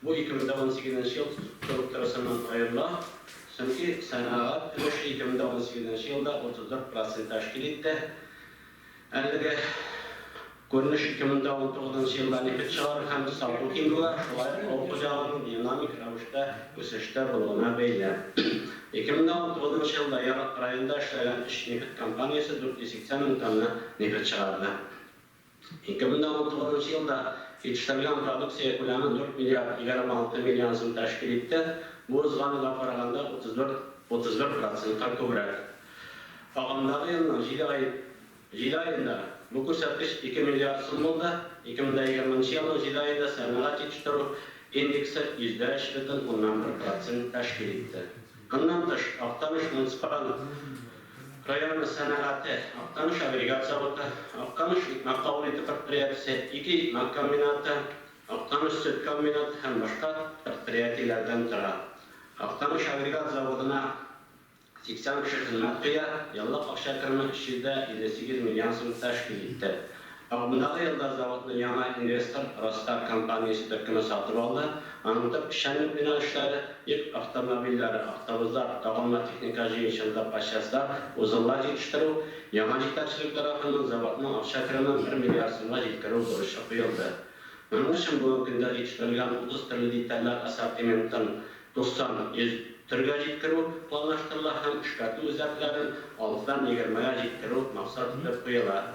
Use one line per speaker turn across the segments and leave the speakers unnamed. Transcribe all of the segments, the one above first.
Bu 2018 yıl tutukluk tarafından ayrılan çünkü sanaat ülüşü 2018 yılda 34% teşkil etti. Əlbəttə görünüş 2019 yılda nefret çağırır hem salgı kimliği şolay olacağının dinamik ravişte ösüşte bulunana belli. 2019 yılda rayında işleyen iş nefret kampanyası 480 bin tonna nefret çağırdı. 2019 yılda yetiştirilen produksiya kolamı 4 milyar 26 milyon so'm teşkil etti. Bu ızganıla karaganda 31% köbürek. Ağamdağı yılın Jil ayında bu ko'rsatkich 2 milyar so'm bo'ldi. 2020 yılın Jil ayında sanoat yetishtiruv indeksi %5,1% teşkil etti. Bundan tış Aktanış munisipal rayonu sanatı, Aktanış agregat zavodi, Aktanış ikna qavliyati предприятиясы, 2 ikna kombinati, Aktanış süt kombinati hem başka предприятиялардан тұрады. Aktanış agregat zavoduna 80 kişi hizmet kıya, yıllık akşa kırma 358 milyon so'm teşkil etti. Bundağı yılda zavodun yana investor Rostar kompaniyası dökümü satып aldı. Anıtıp işenlik bina işleri, ilk avtomobilleri, avtobuslar, dağılma teknika jiyişinde başlasılar, uzunlar yetiştirib, yana yetakçilik tarafından zavodun akşa kırma 1 milyar so'mga yetkirib duruşu qo'yildi. Bunun için bu günde yetiştirilgen 30 türlü detaylar asortimentin 90 türge yetkirib planlaştırılan hem işgatlı özelliklerin 6'dan 20'ye yetkirib maksat edip qo'yiladi.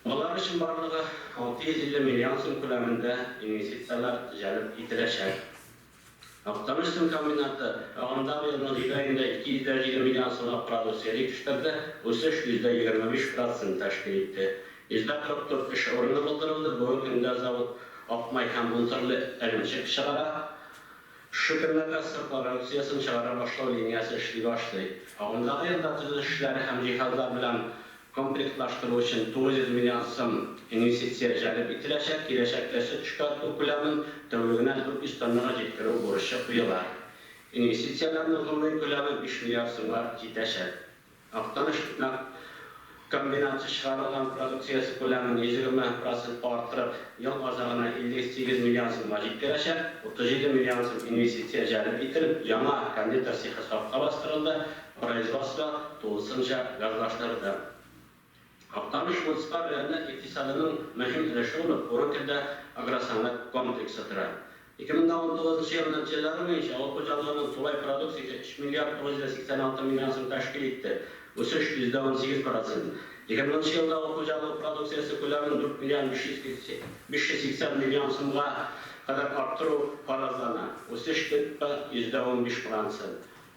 Onlar için barlığı 650 milyon so'm ko'lamida investitsiyalar jalb etilecek. Aktanış so'm kombinati ağamdağı yılın Jil ayında 220 milyon so'mga produksiya yetishtirdi, o'sish %25% teşkil etti. %44 iş o'rni bildirildi. Bu günde zavod Akmay ham bunturli irimchik chiqara. Shu kunlarda produksiyasini chiqara boshlash liniyasi ishlay boshlaydi. Ağamdağı yılda tuzilish ishlari ham jihozlar bilan komplektlaştırу için 900 milyon so'm investitsiya jalb etilecek, gelecekte süt çıkartma ko'lamin tavligine 400 tonnaga yetkirib borishga qo'yiladi. Investitsiyalarning umumiy ko'lami 5 milyar so'mga yetecek. Aktanış kombinatı chiqarilgan produksiyasi ko'lamini 20% orttirib, yil ozig'ini 58 milyon so'mga yetkazecek, 37 milyon so'm investitsiya jalb etilib, yangi konditer sexi hisobga bostirildi, производство to'liqsincha gazlashtirildi. Aktanış munisipal rayonida iqtisodning muhim ulushi bo'lib, O'rikilda agrosanoat kompleksidir. 2019 yılının yılları boyunca avul xo'jaligining to'lay produksiyasi 3 milyar 986 milyon so'm teşkil etti. O'sish %18%. 2020 yılda avul xo'jaligi produksiyasi ko'lamini 4 milyar 580 milyon so'mga qadar orttiruv farazlanadi. O'sish %15%.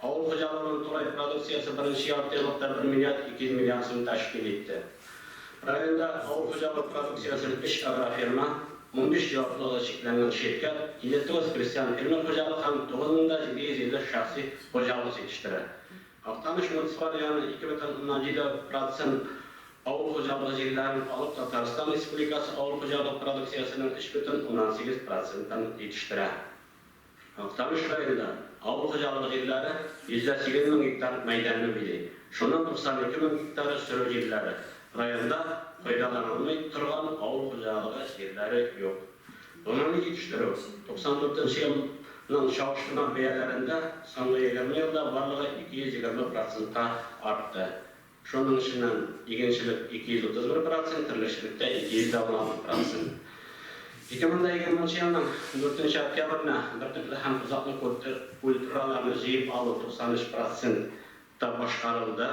Avul xo'jaligining to'lay produksiyasi birinchi yartilikda 1 milyar 200 milyon so'm teşkil etti. Rayonda avul xo'jaligi produksiyasini 3 agrofirma 15 javobli cheklangan shirkat, 59 Kristian fermer xo'jaligi ham 9750 shaxsiy xo'jalik yetishtiradi. Aktanış munisipal rayoni 2,7% avul xo'jaligi yerlarini olib, Tatariston Respublikasi avul xo'jaligi produksiyasining 3,18% yetishtiradi. Aktanış rayonida avul xo'jaligi yerlari 180 ming gektar maydonni belgileydi. Şunun 92 ming gektarı sürü yerlari. Rayonda foydalanılmay turgan avul xo'jaligi yerlari yo'q. Bunun yetiştiriv 94 yılının şaşkına beyalarında songa 20 yılda barlığı 220% arttı. Şunun içinden ikinçilik 231%, tirleşlikte 216%. 2020 yılının 4. oktyabrına bir türlü hem uzaklık kulturalarını jiyip alıp 93% başkarıldı.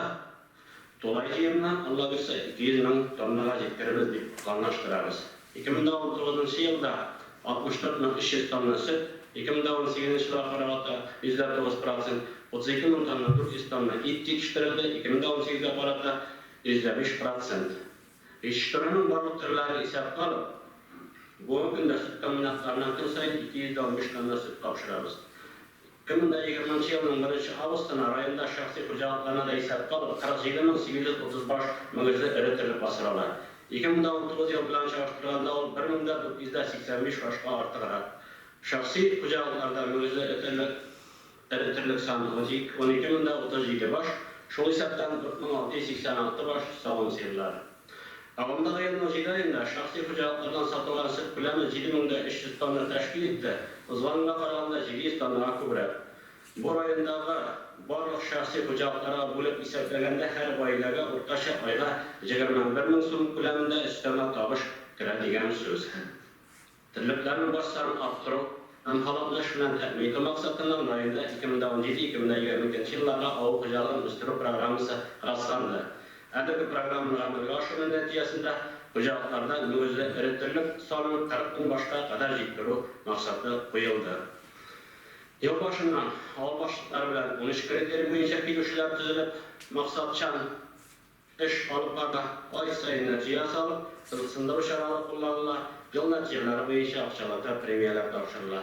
Dolayısıyla Allah görse 200 bin tonnaga yetkiririz deyip planlaştırarız. 2019 yılda 64.300 tonna süt, 2018 yıla karaganda %9%, 32 bin tonna 400 tonna et yetiştirildi, 2018 yıla karaganda %5%. Yetiştirmenin barlık türleri hesapka alıp, bu günde süt kombinatlarından gün sayın 215 tonna süt kapşırarız. 2020 yılının 1 Ağustos'ta rayonda şahsi xo'jaliklarına da hesapka alıp 47.835 mөгізді iri türlük basıralar. 2019 yıl bilan çalıştırganda ol 1.485 başka artıraraq. Şahsi xo'jaliklarda mөгізді iri türlük sanı 12.037 baş, şol hesaptan 4.686 baş sağlam seyirler. Ағымдағы елдің жидайында шақси құжалықтардан сатылған сүт көлемі 7.300 тонна тәшкіл етті. Ұзғанына қарағанда 700 тоннаға көбірек. Бұл райондағы барлық шақси құжалықтарға бөліп есептегенде әр гаиләгә орташа айға 21.000 сум көлемінде үстеме табыш кірә деген сөз. Тірліктерінің бастарын арттыру һәм халыкны эш белән тәэмин итү максатыннан районда 2017-2020 елларга авыл хуҗалыгын үстерү программасы расланды. Әлеге программаны гамәлгә ашыру нәтиҗәсендә хуҗалыкларда мөгезле эретерлек санын 40 мең башка кадәр җиткерү максаты куелды. Ел башыннан авыл башлыклары белән 13 критерий буенча килешүләр төзелеп, максатчан эш алып барда ай сайын нәтиҗә ясалып, кызыксындыру чаралары кулланыла, ел нәтиҗәләре буенча акчалата премиялар тапшырыла.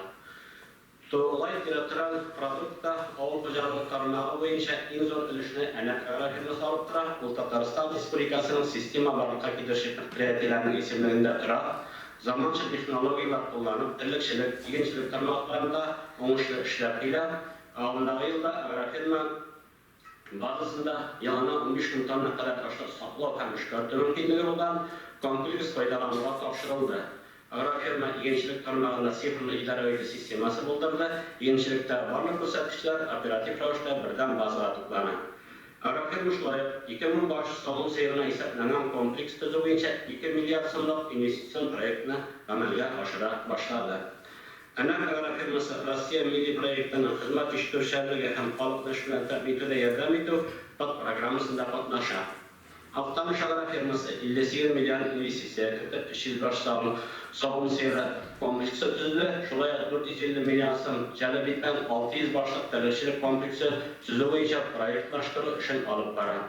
Тоғай территориаль продукта авыл хуҗалыгы тармагы буенча иң зур өлешне Әнәк агрофирма салып тора. Ул Татарстан Республикасының система барлыкка килүче предприятиеләрнең исемлегендә тора. Заманча технологиялар кулланып, терлекчелек, игенчелек тармакларында уңышлы эшләр килә. Алдагы елда агрофирма базасында ялына 15 мең тонна кадәр ашлык саклау һәм эшкәртү мөмкинлеге булган комплекс файдалануга тапшырылды. Агрофирма игенчелек тармагында цифрлы идарә итү системасы булдырды. Игенчелектә барлык күрсәткечләр оператив рәвештә бердәм базага туплана. Агрофирма шулай 2000 баш салым сыйрына исәпләнгән комплекс төзү буенча 2 миллиард сумлык инвестицион проектны гамәлгә ашыра башлады. Әнәк агрофирмасы Россия милли проектының хезмәт итүчелеге һәм халыкны эш белән тәэмин итүдә ярдәм итү программасында катнаша. Актаныш агрофирмасы 58 миллион инвестиция кертеп, 300 баш салым сыйры комплексы төзелде. Шулай 450 миллион сум җәлеп иткән 600 башлык терлекчелек комплексы төзү буенча проектлаштыру эшен алып бара.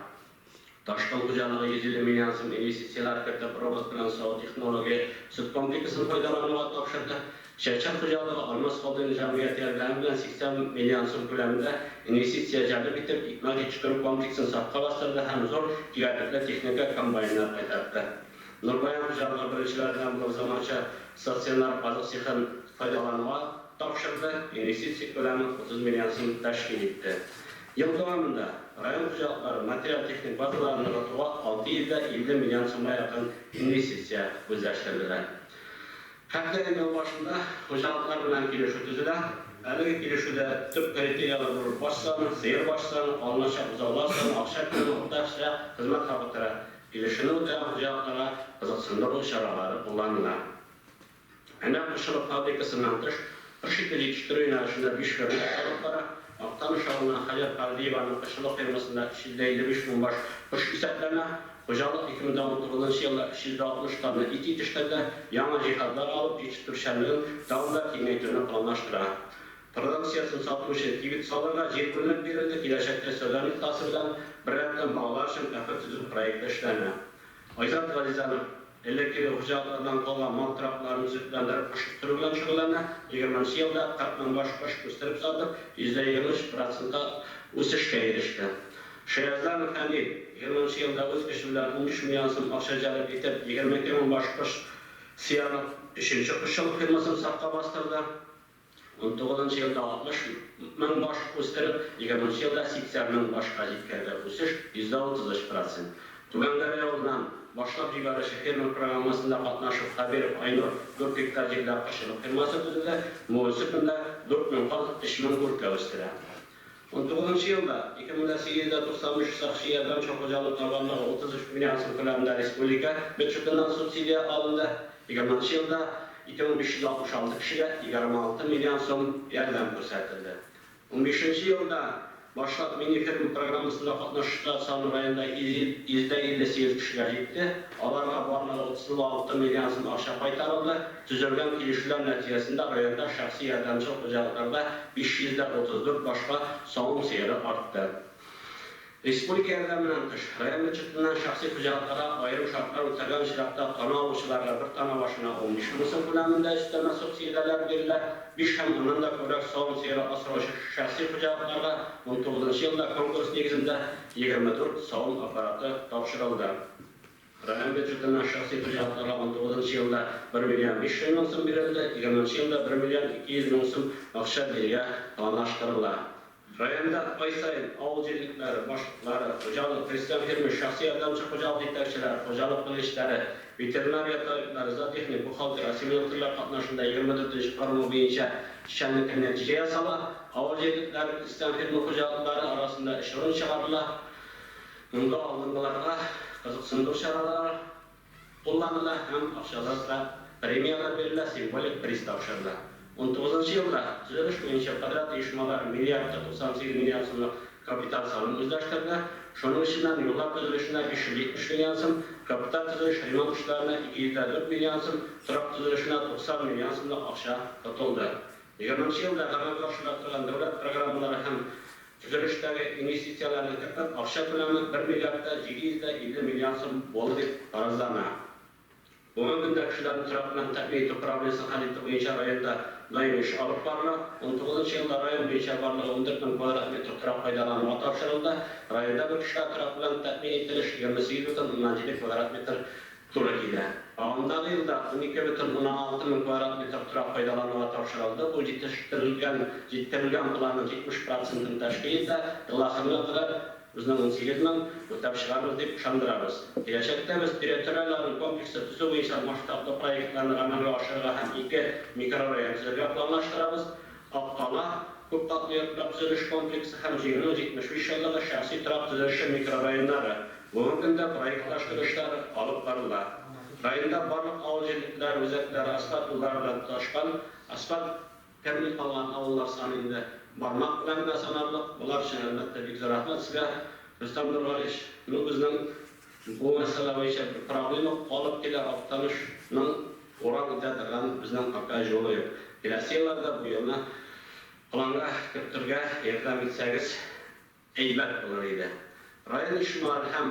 Ташкын хуҗалыгы 150 миллион сум инвестициялар кертеп, робот белән сау технология сөт комплексын файдалануга тапшырды. Шәһәр хуҗалыгы Алмаз холдинг җәмгыяте ярдәме белән 80 миллион сум күләмендә инвестиция җәлеп итеп, икмәк җитештерү комплексын сафка бастырды һәм зур кирәкле техника комбайннар кайтарды. Нурбаян хуҗалыгы беренчеләреннән бу заманча стационар азык цехын файдалануга тапшырды. Инвестиция күләме 30 миллион сум тәшкил итте. Ел дәвамында район хуҗалыклары материал техник базаларын ныгытуга 650 миллион сумга якын инвестиция үзләштерделәр. Хәтта ел башында хуҗалыклар белән килешү төзелә. Әлеге килешүдә төп критериялар булып башланган, сыйыр башланган, алыначак бузаулар саны, акча көлемендә хезмәт хакыттары килешүне үтә хуҗалыкларга кызыксындыру чаралары кулланыла. Әнә кышылык фабрикасыннан тыш, кышкы җитештерү юнәлешендә 5 ферма алып бара. Актаныш авылына Хаҗар Калдиеваның кышылык фермасында 355 мең баш кыш исәпләнә. Хуҗалык 2019 елда 360 тонна ит җитештерде. Яңа җиһазлар алып җитештерүчәнлеген давамлы киңәйтүне планлаштыра. Продукциясын сатучы кибет салырга җир бүлек бирелде. Киләчәктә сөйләм тасырдан бер рәттән баглар өчен кафе төзү проекты эшләнә. Айзат Газизанов электрик хуҗалыклардан калган мал тракларын сөтләндереп пешерү белән шөгыльләнә. 20 елда 40 мең баш кыш үстереп сатып, 23% үсешкә иреште. Шәһәрдән Хәмид 20 елда үз көче белән 13 миллион сум акча җәлеп итеп, 22 мең баш кыш сыярның 3нче кышчылык фирмасын сафка бастырды. 19 елда 60 мең баш үстереп, 20 елда 80 мең башка җиткәндә үсеш 133%. Түбәндәге авылдан башлап җибәрүче фермер программасында катнашып, Хабиров Айнур 4 гектар җирдә кышчылык фирмасы төзелде. Муниципалда 4 мең халык 3 мең күркә үстерә. 19 елда 2008-дә 93 сакчы ярдәмче хуҗалык тармагына 33 миллион сум күләмендә республика бюджетыннан субсидия алынды. 20 елда 2566 кешегә 26 миллион сум ярдәм күрсәтелде. 15 елда башлап мини-ферма программасында катнашучылар саны районда 158 кешегә җитте. Аларга барлыгы 36 миллион сум акча кайтарылды. Төзелгән килешүләр нәтиҗәсендә районда шәхси ярдәмче хуҗалыкларда 534 башка салым сыйры артты. Республика ярдәменнән тыш, район бюджетыннан шәхси хуҗалыкларга аерым шартлар үтәлгән чиракта тана алучыларга бер тана башына 15 мең сум күләмендә өстәмә субсидияләр бирелә. 5 һәм моннан да күбрәк салым сыйры асраучы шәхси хуҗалыкларга 19 елда конкурс нигезендә 24 салым аппараты тапшырылды. Район бюджетыннан шәхси хуҗалыкларга 19 елда 1 миллион 500 мең сум бирелде. 20 елда 1 миллион 200 мең сум акча бирергә планлаштырыла. Rayonda ay sayın avcılıkları, başlıkları, hocalık, Hristiyan firma, şahsi yardımcı hocalık yetakçılar, hocalık kılıçları, veterinariya tarifleri, zootexnik, buhaltera, simülatörler katnaşında 24. Forumu boyunca şenlikli netice yasala, avcılıkları, Hristiyan firma hocalıkları arasında işlerin çıkardılar. Bunda aldırmalarga kızıksındır şaralar kullanıla hem akşalarla premiyalar verilir, simbolik priz tavşarlar. 19. yılda düzeliş boyunca kadrat uyuşmalar milyar 98 milyar so'mlik kapital salım o'zlashtirdi. Şunun içinden yollar düzelişine 570 milyon so'm, kapital düzeliş remont işlerine 204 milyon so'm, turak düzelişine 90 milyon so'mlik akşa tutuldu. 20. yılda amalga oshirilayotgan davlat programmalari ham düzelişdagi investitsiyalarni kiritib, akşa ko'lami 1 milliardda 750 milyon so'm bo'ldi deb farazlanadi. Bugun kunda kishilarning turak bilan tabiiy problemasi hal etish bo'yicha rayonda doimiy ish olib boriladi. 19 yilda rayon bo'yicha barliq 14 ming kvadrat metr turak foydalanishga topshirildi. Rayonda bir kishilar turak bilan tabiiy etilish 28,7 kvadrat metr turak edi. Oldingi yilda 12,16 ming kvadrat metr turak foydalanishga topshirildi. Bu yettirilgan planning 70%ni tashkil etadi. Yil qadar bizning 18 ming o'tab chiqamiz deb ishontiramiz. Kelajakda biz territoriyalarning kompleksi tuzuv bo'yicha masshtabli proyektlarni amalga oshirishga ham 2 mikrorayon tuzishga planlashtiramiz. Oqqala ko'p qatli tuzilish kompleksi ham 75 yillik shaxsiy turak tuzilish mikrorayonlari. Bugungi kunda proyektlashtirish olib boriladi. Rayonda barliq avcılıklar, o'zaklar, asfalt yo'llari bilan toshgan, asfalt termik qolgan avullar sonida barmoq bilan sanarliq. Bular uchun albatta bek rahmat sizga. Rustam Nurg'aliyev, bizning bu masala bo'yicha bir problema qolib kelar, Oqtanishning o'rab o'tadigan bizning qanday yo'li yo'q. Kelasi yillarda bu yo'lni planga kiritilga yordam etsangiz aybat bo'lar edi. Rayon ijtimoiy ham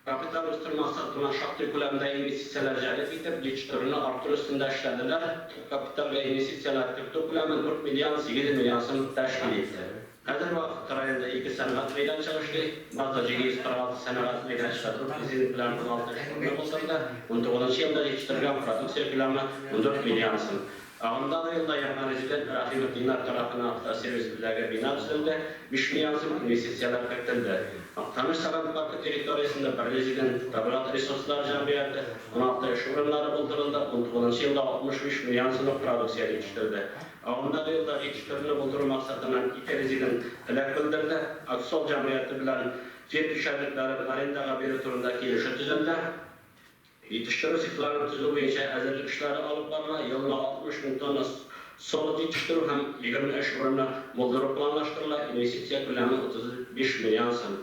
kapital o'stirmasdan bilan shaxsiy ko'lamda investitsiyalar jalb etib, yetishtirishni orttirish ustida ishladilar. Kapital va investitsiyalar ko'lami 4 million 8 million so'm tashkil etdi. Hozir vaqtda rayonda 2 sanoat maydonchasi, ba'zi jigiz sanoat maydonchasi prezident bilan muloqotda 19 yilda yetishtirilgan produksiya ko'lami 14 million so'm. Ağımdalı yılda yanına rezident Rahimov Dinar tarafından avtoservis bilaga bina tuzildi, 5 million so'm investitsiyalar kiritildi. Tanish Saran parki territoriyasida bir rezident tabiat resurslar jamiyati 16 ish o'rinlari bo'ldirildi. 19 yilda 65 million so'mlik produksiya yetishtirildi. Ağımdalı yılda yetishtirilishni bo'ldirib maqsadidan 2 rezident tilak bildirdi. Aksol jamiyati bilan yer tushadiklari arendaga berish turida kelishib tuzildi. Yetiştirish siklarini tuzuv bo'yicha azirlik ishlari olib boriladi. Yilda 60 ming tonna so'g'it yetishtiruv ham 20 ish o'rini bo'ldirib planlashtiriladi. Investitsiya ko'lami 35 million so'm.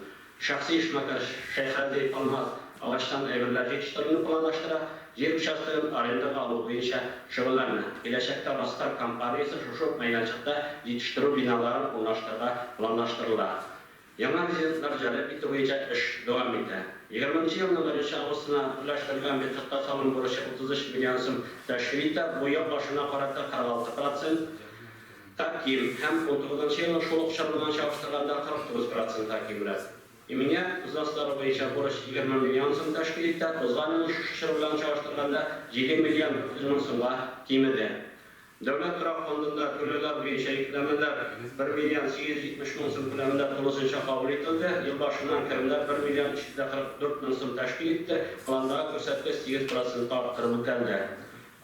Shaxsiy ish makar Shayxaziy Almaz ağaçtan evler yetiştirilishni planlashtiradi. Yer uchastkasini arendaga olish bo'yicha shug'ullanadi. Kelajakda Rastar kompaniyasi shu maydonchada yetishtiruv binolarini o'rnatishga planlashtiriladi. Yangi rezidentlar jalb etish bo'yicha ish davom etadi. 20 yilning 1-avgustida birlashtirilgan byudjetga solim bo'lishi 33 million so'm tashkil etdi. Bu yil boshına qarata 46%, takim ham 19 yilning shu o'xshagan shaxslarga 49% takimladi. Iminiya bizneslari bo'yicha bo'lish 20 million so'm tashkil etdi. O'zlarining shu ish bilan chaqirtirganda 7 million so'mga kemidi. Davlat turak fondida to'lovlar bo'yicha yuklamalar 1 million 870 ming so'm ko'lamida to'lashga qabul etildi. Yil boshidan kirimlar 1 million 244 ming so'm tashkil etdi. Planda ko'rsatkich 8% orttirildi.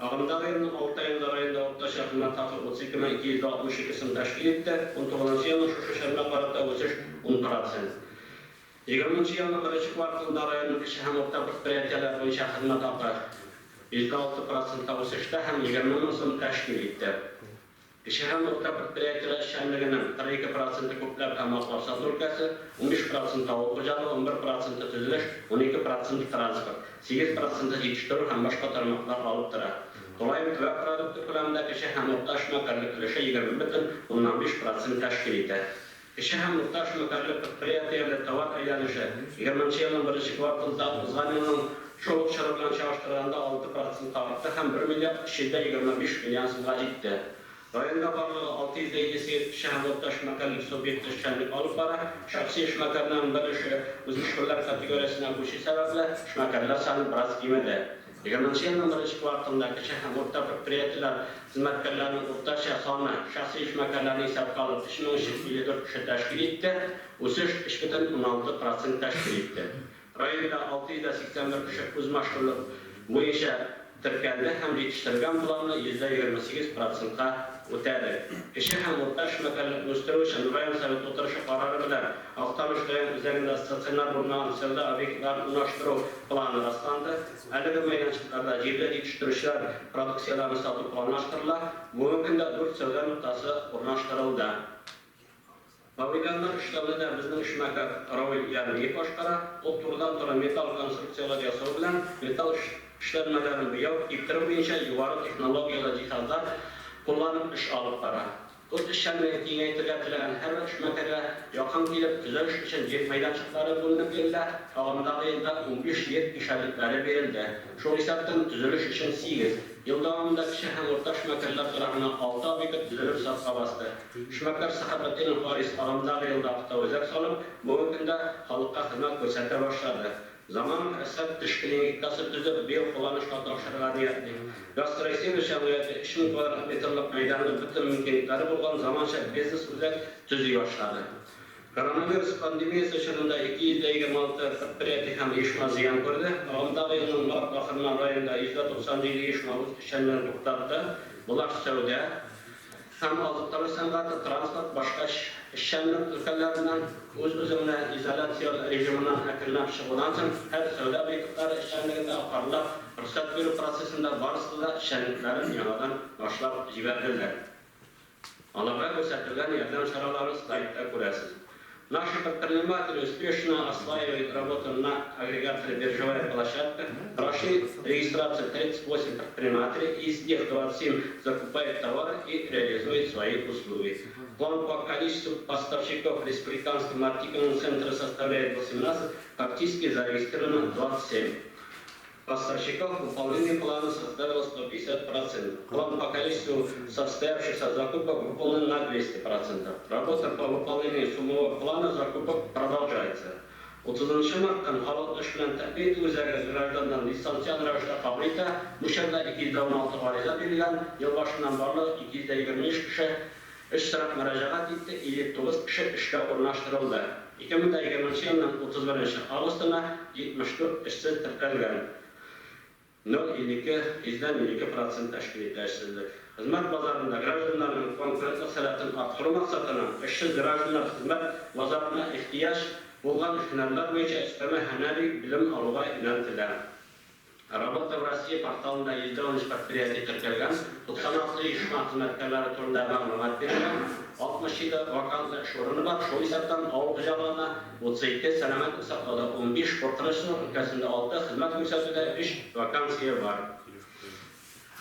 Ag'imdagi yilning 6 oyida rayonda o'rtacha xizmat haqi 32,262 so'm tashkil etdi. 19 yilning shu shartga qarata o'sish 10%. 20 yilning 1-kvartalida rayonning kishi ham o'rta predpriятиялар bo'yicha xizmat haqi 56% o'sishda ham 20 ming so'm tashkil etdi. Kishi ham o'rta predpriятиялар ishchanligining 42% ko'plab xizmatlar sotuv-o'tkazib, 15% tovuq xo'jaligi, 11% tuzilish, 12% transport, 8% yetishtiruv ham boshqa tarmoqlar olib turadi. Dolayı ve produktu ko'lamida kishi ham o'rtash makarlik qilishi 20,5% tashkil etadi. Kishi ham o'rtash makarlik predpriятиялар tovar aylanishi 20 yilning 1-kvartalida o'zganining Çoğuk şaraplan çalıştıranda 6% tarafta hem 1 milyar 225 milyon so'mga yetdi. Rayonda barlığı 657 şəhər o'rtaş makallik subyekti işçilik alıp bara, şəxsi iş makallarının bir işi o'z müşküllər kategorisine ko'chish sababli ish makallar soni biroz kemidi. 2020 yılın birinci kvartalında kişi hem orta предприятиялар hizmetkarlarının ortaça sonu şahsi iş makallarını hesap kalıp 2054 kişi teşkil etti. O'sish 2,16% teşkil etti. Rayonda 681 kişi o'z mashg'ullik bo'yicha tirkandi ham yetishtirgan planni %28%ga o'tadi. Kishi ham o'rta ish makallarni o'stirish uchun rayon sovet o'tirishi qarori bilan Aqtosh rayon o'zagida statsionar o'rnatishda obyektlar unashtiruv plani rastlandi. Haligi maydonchiqlarda yerda yetishtirishlar produksiyalarni sotib planlashtiriladi. Bugungi kunda 4 savdo nuqtasi o'rnashtirildi. Fabrikantlar ishlarida bizning ish maktab Ravil yarmiga boshqara, o'ttirdan turgan metal konstruksiyalar yasash bilan metal ishlanmalarini bo'yab, iptirish bo'yicha yuqori texnologiyalar jihozlar qo'llanib ish olib boradi. Bu ishlarni kengaytirilgan har bir ish maktabiga yaqin kelib tuzilish uchun yer maydonchiqlari bo'linib berildi. Og'amdagi yilda 15 yer ishlatlari berildi. Shu hisobdan tuzilish uchun 8 yil davomida kishi ham o'rta ish maktablar tomonidan 6 obyekt tuzilib sotqa bosdi. Ish maktab sahobatning Faris og'amdagi yilda avtozak solib, bugungi kunda xalqqa xizmat ko'rsata boshladi. Zaman asab tashkilinkasi tuzib, bel qo'llanishga topshirgan edi. Gastroksiya sharoitida 3000 kvadrat metrlik maydonda butun imkoniyatlari bo'lgan zamoncha biznes o'zak tuziy boshladi. Koronavirus pandemiyasi chog'ida 226 предприятие ham ishma ziyon ko'rdi. Og'amdagi yilning mart oxiridan rayonda 197 ishma o'z ishini to'xtatdi. Bular savdo, ham oziq-ovqat sanoati, transport, boshqa ishlarning ülkelerinden o'z-o'zini izolyatsiya rejimidan akillab shug'ullansin. Har savdo obyektlari ishlarida aqarlab ruxsat berish prosesida barcha ishlarni yanadan boshlab jibarildi. Alaba ko'rsatilgan yordam choralarini saytda ko'rasiz. Наши предприниматели успешно осваивают работу на агрегаторе биржевая площадка. Прошли регистрацию 38 предпринимателей, из них 27 закупают товары и реализуют свои услуги. План по количеству поставщиков республиканским артикульным центром составляет 18, фактически зарегистрировано 27. Поставщиков выполнение плана составило 150%. План по количеству состоявшихся закупок выполнен на 200%. Работа по выполнению суммового плана закупок продолжается. 30 martdan holat ish bilan tabiiy o'zagi gраждандан litsenziya ravishda qabrida mushanda 216 g'ariza berilgan. Yil boshidan boshlab 223 kishi ishtirok murojaat etdi, 59 kishi ishga o'rnashtirildi. 2020 yilning 31 avgustida 74 ishsiz tarqalgan. 0,2% tashkil etildi. Xizmat bozorida gражданlarning konkurensiya salohiyatini orttirish maqsadida ishsiz gражданlar xizmat bozorina ehtiyoj bo'lgan hunarlar bo'yicha ustama hunariy bilim olishga yo'naltiriladi. Работа в России portalida 113 предприятие tarqalgan, 96 ish xizmatkorlari turida ma'lumot berilgan, 67 vakant ish o'rni bor. Shu hisobdan og'ir javoblana 32 sanomat hisobda 15 qo'rqinish o'tkazildi, 6 xizmat ko'rsatuvda 5 vakansiya bor.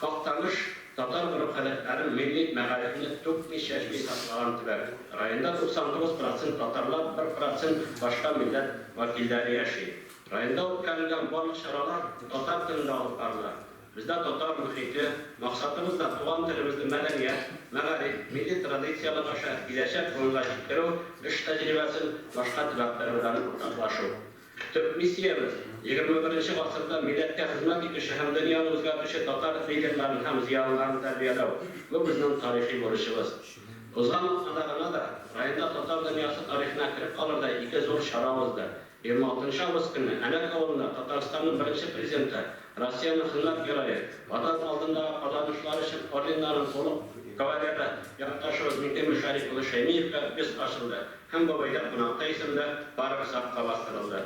Aqtosh Tatar guruhlari milliy madaniyatni to'kmish yashmiy saqlantilar. Rayonda 99% tatarlar, 1% boshqa millat vakillari yashaydi. Rayonda o'tkazilgan barcha charalar tatar tilida olib boriladi. Bizda tatar muhiti, maqsadimiz tugan tilimizni madaniyat, madaniyat, milliy traditsiyalar osha birlashib, o'zlashtirib, ish tajribasini boshqa tillar bilan o'rtoqlashuv. Tub missiyamiz 21-asrda millatga xizmat etish hamda dunyoni o'zgartirishi tatar liderlarining ham ziyolilarini tarbiyalash. Bu bizning tarixiy bo'lishimiz. O'zgan anaqada rayonda tatar dunyosi tarixina kirib qoldi. Ikki zo'r sharoitda 26 avgust kuni Anak ovulida Tataristonning birinchi prezidenti Rossiyaning xizmat yo'lagi vatan oldida qo'llanishlari uchun ordenlarni to'liq kavalyada yaqtashimiz Mikhail Sharipov Shaymiyevga biz ochildi. Ham bo'bayda qonaqta ismida barcha safqa bostirildi.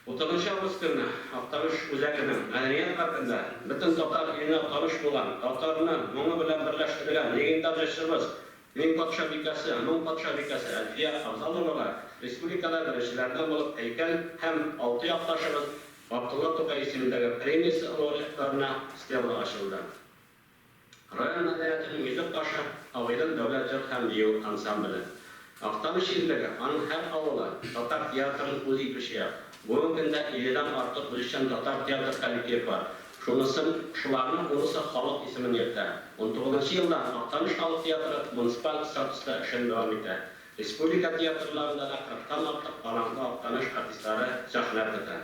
30 avgust kuni Aqtosh o'zagining madaniyat parkida butun tatar elini qolish bo'lgan tatarni mo'mi bilan birlashtirgan legendar rejissyorimiz Ming podshohbekasi Alfiya Afzalova respublikalar birinchilaridan bo'lib haykal ham 6 yoqdoshimiz Abdulla To'qay ismidagi premiyasi laureatlarına istiqbol ochildi. Rayon madaniyatining yuzib toshi Avaydan davlat jir ham Liyo ansambli. Aqtosh yilligi aning har avvalo tatar teatrining o'zi yetishgan. Bugungi kunda 50dan ortiq bo'lishgan tatar teatr kollektivi bor. Shularning o'zi xalq ismini yerda. 19-yildan Aqtosh xalq teatri munisipal statusda ish davom etadi. Respublika teatrlarida 40dan ortiq alanga Aqtosh artistlari sahnada.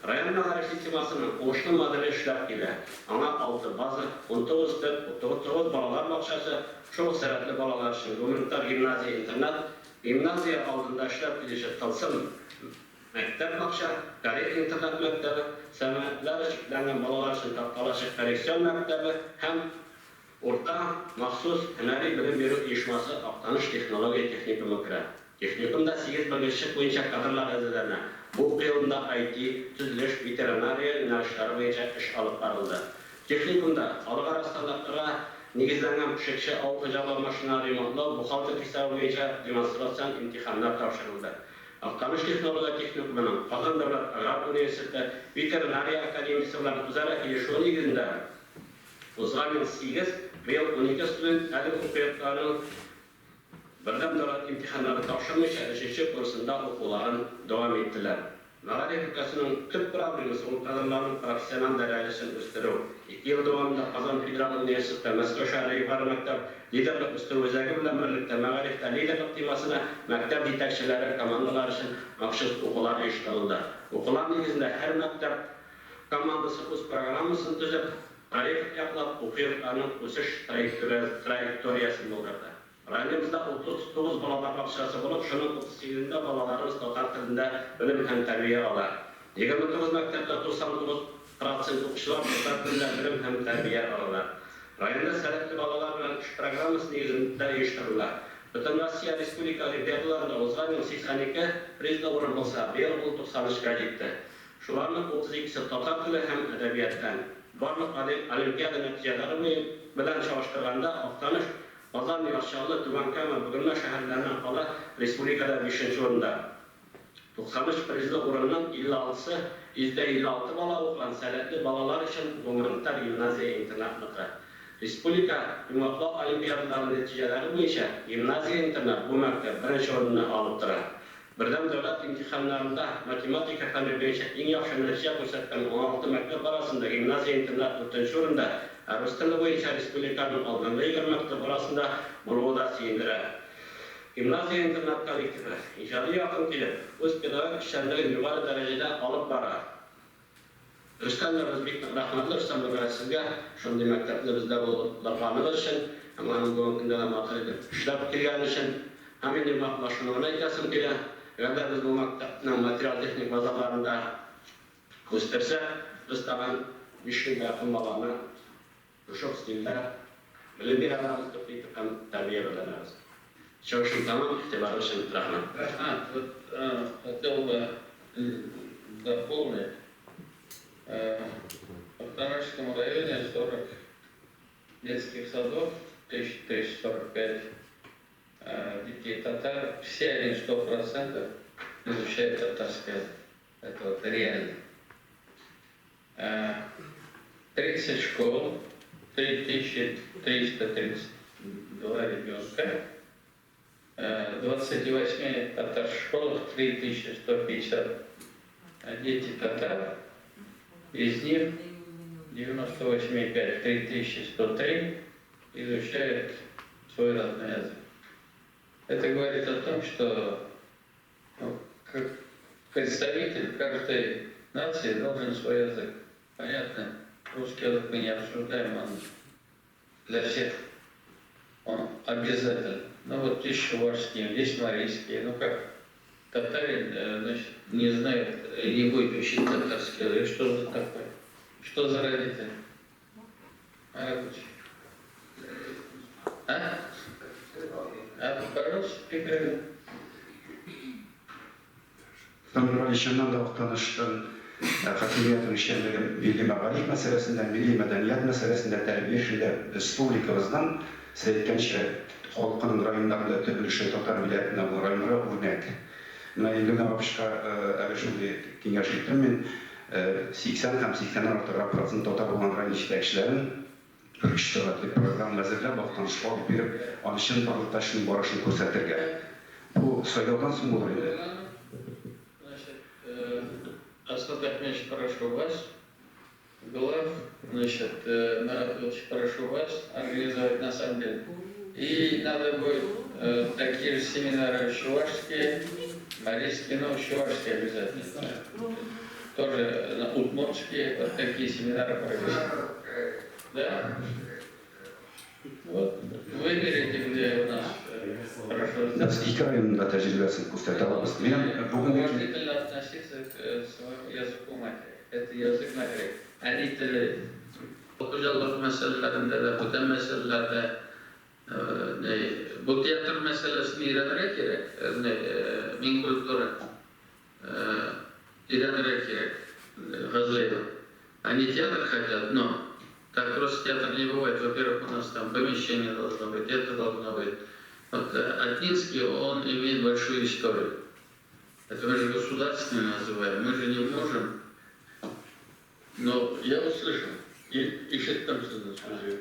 Rayon nazar sistemasining qo'shni modeli ishlab keladi. Ana 6 baza, 19 deb, 9 bolalar bog'chasi, cho'q saratli bolalar uchun gumanitar gimnaziya internat, gimnaziya oldida ishlab kelishi qilsin. Maktab bog'cha, koreys internat maktabi, san'atlar cheklangan bolalar uchun taqdalashi korreksion maktabi ham o'rta maxsus hunariy bilim beruv uyushmasi Oqtanish texnologiya texnikumi kiradi. Texnikumda 8 birlashib bo'yicha kadrlar izlanadi. Bu yilda IT, tuzilish, veterinariya yo'nalishlari bo'yicha ish olib borildi. Texnikumda xalqaro standartlarga negizlangan pishirish, avtojalov mashina remontlov, buxgalter hisobi bo'yicha demonstratsion imtihonlar topshirildi. Oqtanish texnologiya texnikumining Qozon davlat agrar universiteti veterinariya akademiyasi bilan o'zaro kelishuv negizida o'zg'argan 8 va 12 student ta'lim o'qiyotganlar birdan davlat imtihonlari topshirmish, 3-chi kursida o'quvlarini davom etdilar. Ma'arif ülkəsinin tüp problemisi kadrların profesyonel derecesini üstürüyor. 2 yıl davamında Qozon Federal Üniversiteti Moskva şəhəri yuqarı məktəb liderlik üstürü özəgi bilan birlikdə ma'arifdə liderlik temasına məktəb yetakçiləri komandalar üçün məxsus okullar eşitıldı. Okullar negizində hər məktəb komandası öz programmasını tüzüb, proyekt yapılıb, oxuyuqlarının ösüş trayektoriyasını doldurdu. Rayonimizda 39 bolalar bog'chasi bo'lib, shuning 38'inde bolalarimiz total tilida bilim ham tarbiya oladi. 29 maktabda 99% o'quvchilar total tilida bilim ham tarbiya oladi. Rayonda saratli bolalar bilan ish programmasi negizida uyushtiriladi. Butun Rossiya Respublika olimpiadalarida o'zgargan 82 prizda o'rin bo'lsa, bu yil 93 ga yetdi. Shularning 32si total tili ham adabiyotdan. Barliq olimpiada natijalari bilan solishtirganda Oqtanish Qozon Yoshlar Tubankam va Bugunma shaharlaridan qala respublikada 5-o'rinda. 93 prizli o'rindan 56si %56 bola o'qigan salatli bolalar uchun gumanitar gimnaziya internatniki. Respublika imoqlo olimpiadalari natijalari bo'yicha gimnaziya internat bu maktab 1-o'rinni olib turadi. Birdan davlat imtihonlarida matematika fani bo'yicha eng yaxshi natija ko'rsatgan 16 maktab orasida gimnaziya internat 4-o'rinda, rus tili bo'yicha respublikaning oldingi 20 maktab orasida bo'lg'uda singdiradi. Gimnaziya internat kollektivi ijodiy yaqin kelib, o'z pedagogik ishlarini yuqori darajada olib boradi. Rustamlar o'zbekning rahmatli Rustamlar sizga shunday maktabda bizda bo'lganligi uchun, mana bu kunda maqsadlar ishlab kelgani uchun hamma maqsadlarni aytasim keladi. Agar biz bu maktabning material texnik bazalarida o'stirsa, biz taban 5 yilga yaqin bolani shu stilda bilim beramiz, ham tarbiya beramiz. Shu tamam ixtibar uchun rahmat.
Вот хотел бы дополнить. В Октанажском районе 40 детских садов, 1345 детей татар, все они 100% изучают татарский язык. Это вот реально. 30 школ, 3332 ребенка, 28 татарских школах 3150 дети татар, из них 98,5, 3103 изучают свой родной язык. Это говорит о том, что как представитель каждой нации должен свой язык. Понятно, русский язык мы не обсуждаем, он для всех он обязательно. Ну вот есть шуварский, есть марийский, ну как татарин, значит, не знает, не будет учить татарский язык. Что за такое? Что за родители? Пожалуйста, прикрыли.
Tanrı Alişan'dan da Oqtanış'ın hakimiyetin işlemleri milli mağalik meselesinde, milli medeniyet meselesinde terbiye işinde Respublikamızdan seyitkençe halkının rayonlarında töbülüşü Tatar milletine bu rayonlara örnek. Elimden yapışka şimdi kengeşliktim ben 80-86% Tatar olan rayon işlekçilerin Türk program vazirler Oqtanış'a alıp verip Alişan Barlıtaş'ın barışını gösterdirge. Bu sayılardan sonra olur edi.
Асхат Ахмедович, прошу вас, глав, значит, очень прошу вас организовать на самом деле. И надо будет такие же семинары чувашские, марийские, но чувашские обязательно. тоже на Удмуртске вот такие семинары провели. Да? Вот, выберите, где у нас хорошо.
Biz iki rayonun da tecrübesini gösterdi alabız. Benim bugün
Уважительно относиться к своему языку матери. Это языk на грек. Они tili okucalık meselelerinde de, bu meselelerde bu tiyatro meselesini öğrenmek gerek. Min kültürü öğrenmek gerek. Hızlıydı. Они театр хотят, но так просто театр не бывает. Во-первых, у нас там помещение должно быть, это должно быть. Вот Атинский, он имеет большую историю. Это мы же государственный называем, мы же не можем. Но я услышал, и еще там что-то скажу.